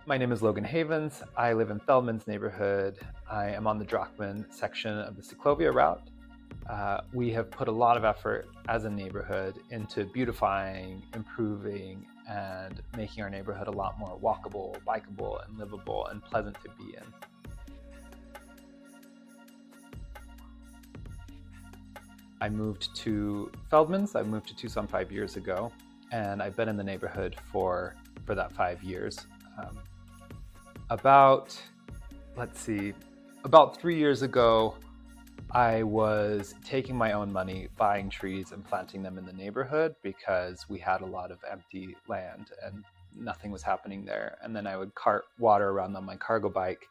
My name is Logan Havens. I live in Feldman's neighborhood. I am on the Drachman section of the Ciclovia route. We have put a lot of effort as a neighborhood into beautifying, improving, and making our neighborhood a lot more walkable, bikeable, and livable and pleasant to be in. I moved to Feldman's. I moved to Tucson 5 years ago, and I've been in the neighborhood for that 5 years. About 3 years ago, I was taking my own money, buying trees and planting them in the neighborhood because we had a lot of empty land and nothing was happening there. And then I would cart water around on my cargo bike.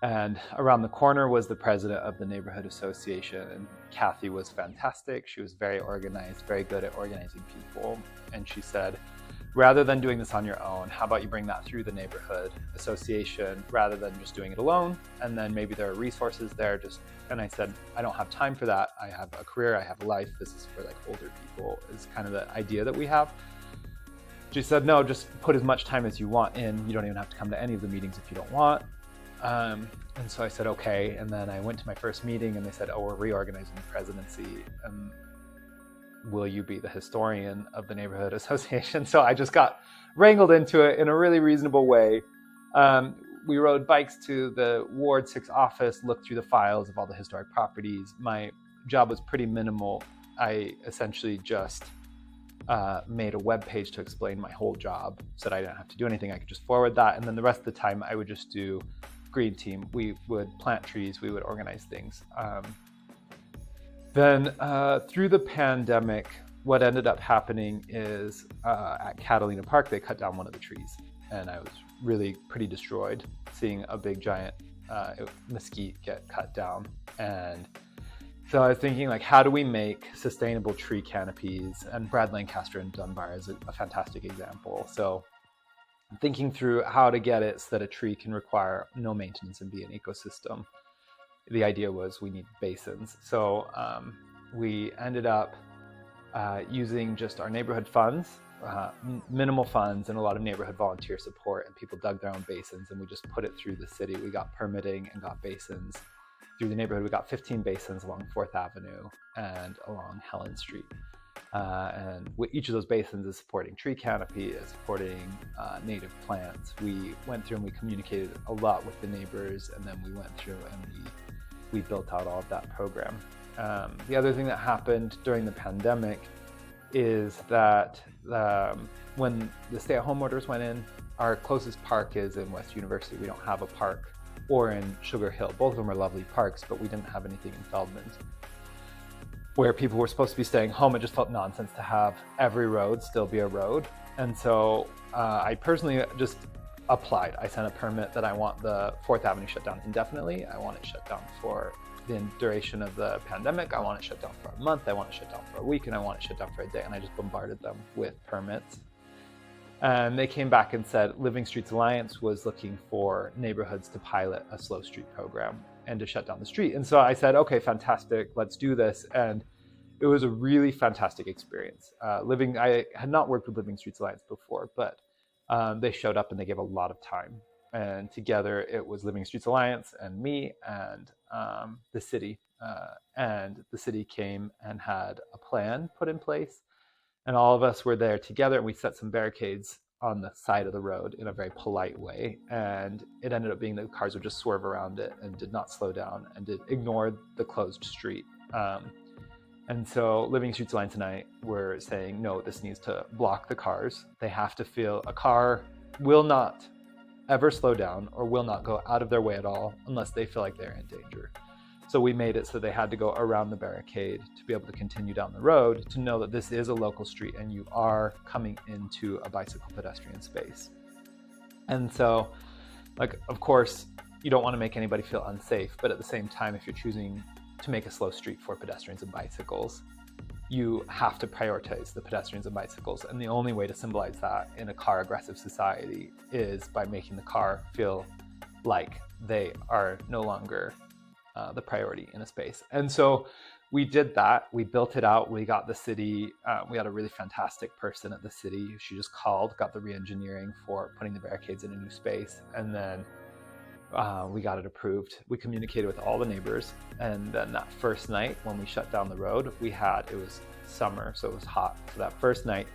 And around the corner was the president of the neighborhood association. And Kathy was fantastic. She was very organized, very good at organizing people. And she said, rather than doing this on your own, how about you bring that through the neighborhood association rather than just doing it alone? And then maybe there are resources there. And I said, I don't have time for that. I have a career, I have a life. This is for like older people, is kind of the idea that we have. She said, no, just put as much time as you want in. You don't even have to come to any of the meetings if you don't want. And so I said, okay. And then I went to my first meeting and they said, oh, we're reorganizing the presidency. Will you be the historian of the neighborhood association? So I just got wrangled into it in a really reasonable way. We rode bikes to the Ward 6 office, looked through the files of all the historic properties. My job was pretty minimal. I essentially just made a web page to explain my whole job so that I didn't have to do anything. I could just forward that. And then the rest of the time I would just do green team. We would plant trees, we would organize things. Then through the pandemic, what ended up happening is at Catalina Park, they cut down one of the trees. And I was really pretty destroyed seeing a big giant mesquite get cut down. And so I was thinking, like, how do we make sustainable tree canopies? And Brad Lancaster in Dunbar is a fantastic example. So thinking through how to get it so that a tree can require no maintenance and be an ecosystem. The idea was we need basins. So we ended up using just our neighborhood funds, minimal funds and a lot of neighborhood volunteer support, and people dug their own basins and we just put it through the city. We got permitting and got basins through the neighborhood. We got 15 basins along 4th Avenue and along Helen Street. And each of those basins is supporting tree canopy, is supporting native plants. We went through and we communicated a lot with the neighbors, and then we went through and we built out all of that program. The other thing that happened during the pandemic is that when the stay-at-home orders went in, our closest park is in West University. We don't have a park, or in Sugar Hill. Both of them are lovely parks, but we didn't have anything in Feldman's. Where people were supposed to be staying home, it just felt nonsense to have every road still be a road. And so I personally just applied. I sent a permit that I want the 4th Avenue shut down indefinitely. I want it shut down for the duration of the pandemic. I want it shut down for a month. I want it shut down for a week, and I want it shut down for a day. And I just bombarded them with permits. And they came back and said Living Streets Alliance was looking for neighborhoods to pilot a slow street program and to shut down the street. And so I said, okay, fantastic, let's do this. And it was a really fantastic experience. I had not worked with Living Streets Alliance before, but they showed up and they gave a lot of time. And together it was Living Streets Alliance and me and the city. And the city came and had a plan put in place. And all of us were there together, and we set some barricades on the side of the road in a very polite way. And it ended up being that cars would just swerve around it and did not slow down and did ignore the closed street. And so Living Streets Alliance and I were saying, no, this needs to block the cars. They have to feel a car will not ever slow down or will not go out of their way at all unless they feel like they're in danger. So we made it so they had to go around the barricade to be able to continue down the road, to know that this is a local street and you are coming into a bicycle pedestrian space. And so, like, of course, you don't want to make anybody feel unsafe, but at the same time, if you're choosing to make a slow street for pedestrians and bicycles, you have to prioritize the pedestrians and bicycles. And the only way to symbolize that in a car aggressive society is by making the car feel like they are no longer the priority in a space. And so we did that. We built it out. We got the city. We had a really fantastic person at the city. She just called, got the re-engineering for putting the barricades in a new space, and then we got it approved. We communicated with all the neighbors, and then that first night when we shut down the road, it was summer, so it was hot. So that first night,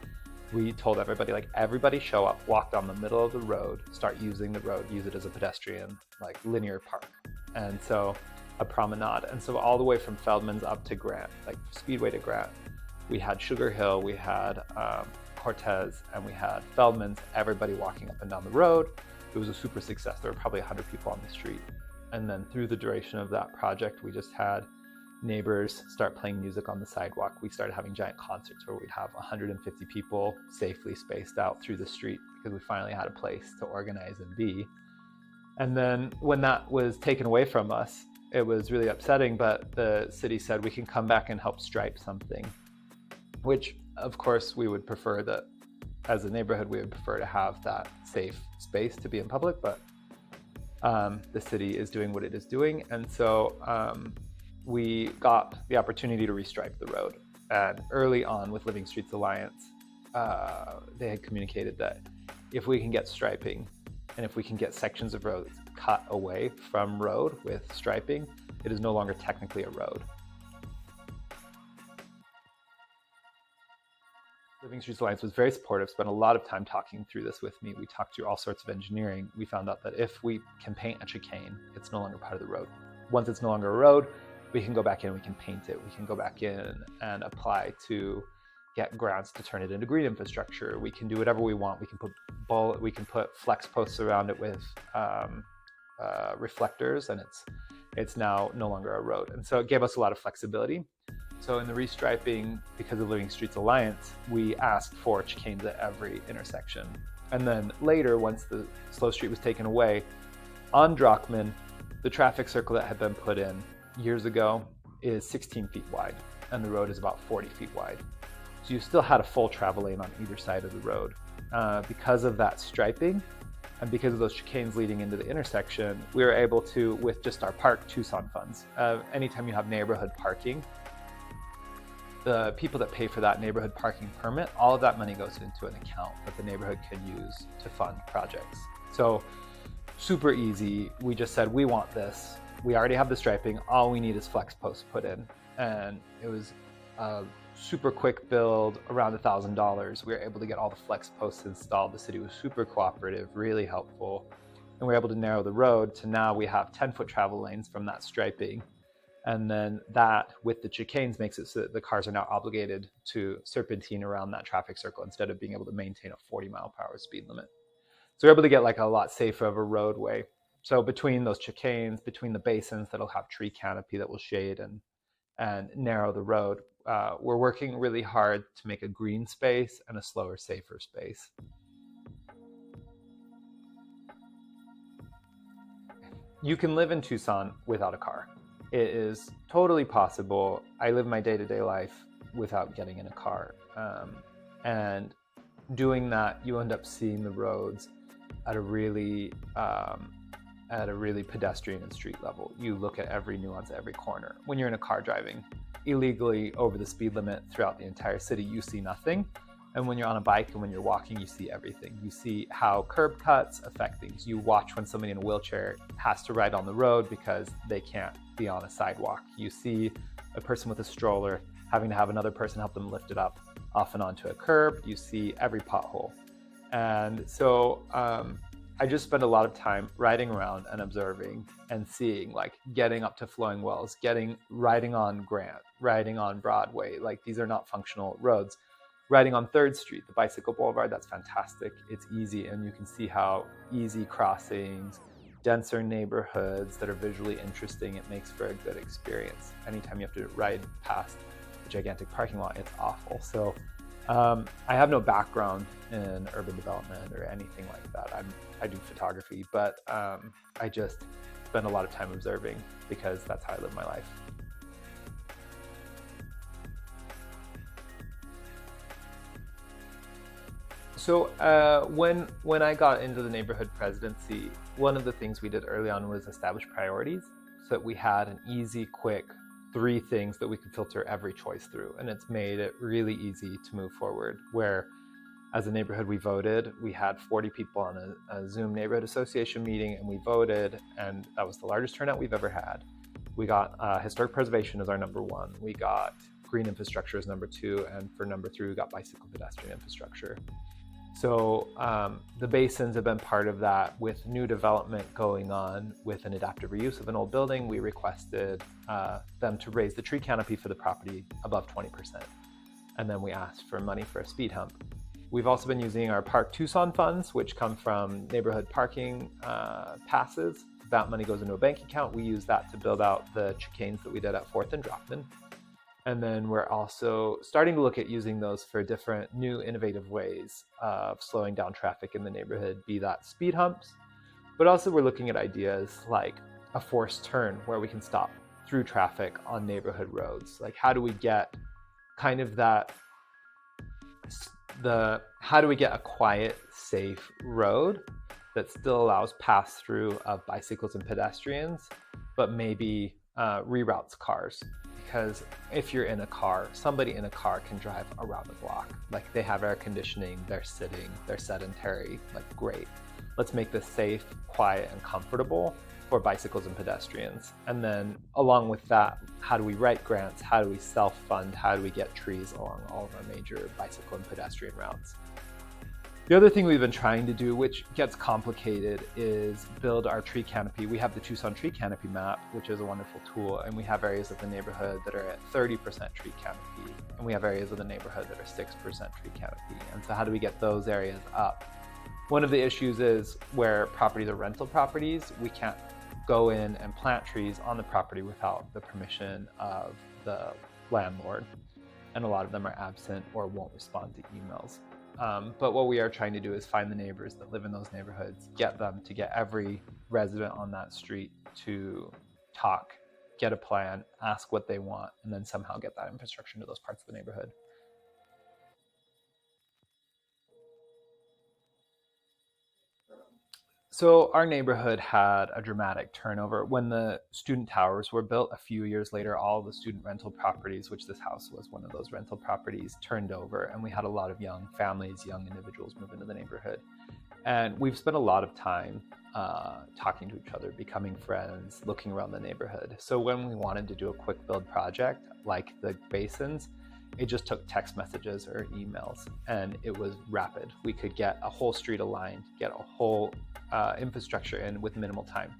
we told everybody, like, everybody show up, walk down the middle of the road, start using the road, use it as a pedestrian, like, linear park. And so a promenade. And so all the way from Feldman's up to Grant, like Speedway to Grant, we had Sugar Hill, we had Cortez, and we had Feldman's, everybody walking up and down the road. It was a super success. There were probably 100 people on the street. And then through the duration of that project, we just had neighbors start playing music on the sidewalk. We started having giant concerts where we'd have 150 people safely spaced out through the street because we finally had a place to organize and be. And then when that was taken away from us, it was really upsetting, but the city said we can come back and help stripe something, which of course we would prefer that as a neighborhood, we would prefer to have that safe space to be in public, but the city is doing what it is doing. And so we got the opportunity to restripe the road. And early on with Living Streets Alliance, they had communicated that if we can get striping and if we can get sections of roads cut away from road with striping, it is no longer technically a road. Living Streets Alliance was very supportive, spent a lot of time talking through this with me. We talked through all sorts of engineering. We found out that if we can paint a chicane, it's no longer part of the road. Once it's no longer a road, we can go back in, we can paint it. We can go back in and apply to get grants to turn it into green infrastructure. We can do whatever we want. We can put flex posts around it with reflectors, and it's now no longer a road. And so it gave us a lot of flexibility. So in the restriping, because of Living Streets Alliance, we asked for chicanes at every intersection. And then later, once the slow street was taken away, on Drockman, the traffic circle that had been put in years ago is 16 feet wide, and the road is about 40 feet wide. So you still had a full travel lane on either side of the road. Because of that striping, and because of those chicanes leading into the intersection, we were able to, with just our Park Tucson funds, anytime you have neighborhood parking, the people that pay for that neighborhood parking permit, all of that money goes into an account that the neighborhood can use to fund projects. So super easy. We just said, we want this. We already have the striping. All we need is flex posts put in. And it was a super quick build, around $1,000. We were able to get all the flex posts installed. The city was super cooperative, really helpful. And we were able to narrow the road to now we have 10-foot travel lanes from that striping. And then that, with the chicanes, makes it so that the cars are now obligated to serpentine around that traffic circle instead of being able to maintain a 40-mile-per-hour speed limit. So we're able to get like a lot safer of a roadway. So between those chicanes, between the basins that'll have tree canopy that will shade and narrow the road, we're working really hard to make a green space and a slower, safer space. You can live in Tucson without a car. It is totally possible. I live my day-to-day life without getting in a car. And doing that, you end up seeing the roads at a really pedestrian and street level. You look at every nuance, every corner. When you're in a car driving illegally over the speed limit throughout the entire city, you see nothing. And when you're on a bike and when you're walking, you see everything. You see how curb cuts affect things. You watch when somebody in a wheelchair has to ride on the road because they can't be on a sidewalk. You see a person with a stroller having to have another person help them lift it up off and onto a curb. You see every pothole. And so I just spend a lot of time riding around and observing and seeing, like getting up to Flowing Wells, riding on Grant, riding on Broadway. Like these are not functional roads. Riding on 3rd Street, the bicycle boulevard, that's fantastic. It's easy, and you can see how easy crossings, denser neighborhoods that are visually interesting, it makes for a good experience. Anytime you have to ride past a gigantic parking lot, it's awful. So I have no background in urban development or anything like that. I do photography, but I just spend a lot of time observing because that's how I live my life. So when I got into the neighborhood presidency, one of the things we did early on was establish priorities. that we had an easy, quick 3 things that we could filter every choice through. And it's made it really easy to move forward, where as a neighborhood we voted. We had 40 people on a Zoom neighborhood association meeting, and we voted, and that was the largest turnout we've ever had. We got historic preservation as our number 1. We got green infrastructure as number 2, and for number 3 we got bicycle pedestrian infrastructure. So the basins have been part of that. With new development going on with an adaptive reuse of an old building, we requested them to raise the tree canopy for the property above 20%. And then we asked for money for a speed hump. We've also been using our Park Tucson funds, which come from neighborhood parking passes. That money goes into a bank account. We use that to build out the chicanes that we did at 4th and Dropman. And then we're also starting to look at using those for different new innovative ways of slowing down traffic in the neighborhood, be that speed humps, but also we're looking at ideas like a forced turn where we can stop through traffic on neighborhood roads. Like, how do we get kind of that, how do we get a quiet, safe road that still allows pass through of bicycles and pedestrians, but maybe reroutes cars? Because if you're in a car, somebody in a car can drive around the block. Like, they have air conditioning, they're sitting, they're sedentary, like, great. Let's make this safe, quiet, and comfortable for bicycles and pedestrians. And then along with that, how do we write grants? How do we self-fund? How do we get trees along all of our major bicycle and pedestrian routes? The other thing we've been trying to do, which gets complicated, is build our tree canopy. We have the Tucson tree canopy map, which is a wonderful tool, and we have areas of the neighborhood that are at 30% tree canopy, and we have areas of the neighborhood that are 6% tree canopy. And so how do we get those areas up? One of the issues is where properties are rental properties, we can't go in and plant trees on the property without the permission of the landlord, and a lot of them are absent or won't respond to emails. But what we are trying to do is find the neighbors that live in those neighborhoods, get them to get every resident on that street to talk, get a plan, ask what they want, and then somehow get that infrastructure into those parts of the neighborhood. So our neighborhood had a dramatic turnover. When the student towers were built a few years later, all the student rental properties, which this house was one of those rental properties, turned over, and we had a lot of young families, young individuals move into the neighborhood. And we've spent a lot of time talking to each other, becoming friends, looking around the neighborhood. So when we wanted to do a quick build project like the basins, it just took text messages or emails, and it was rapid. We could get a whole street aligned, get a whole infrastructure in with minimal time.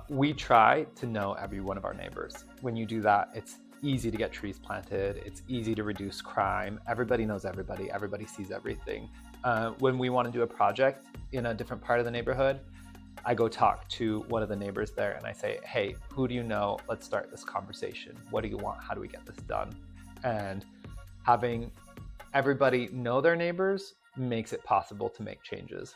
We try to know every one of our neighbors. When you do that, it's easy to get trees planted. It's easy to reduce crime. Everybody knows everybody. Everybody sees everything. When we want to do a project in a different part of the neighborhood, I go talk to one of the neighbors there and I say, hey, who do you know? Let's start this conversation. What do you want? How do we get this done? And having everybody know their neighbors makes it possible to make changes.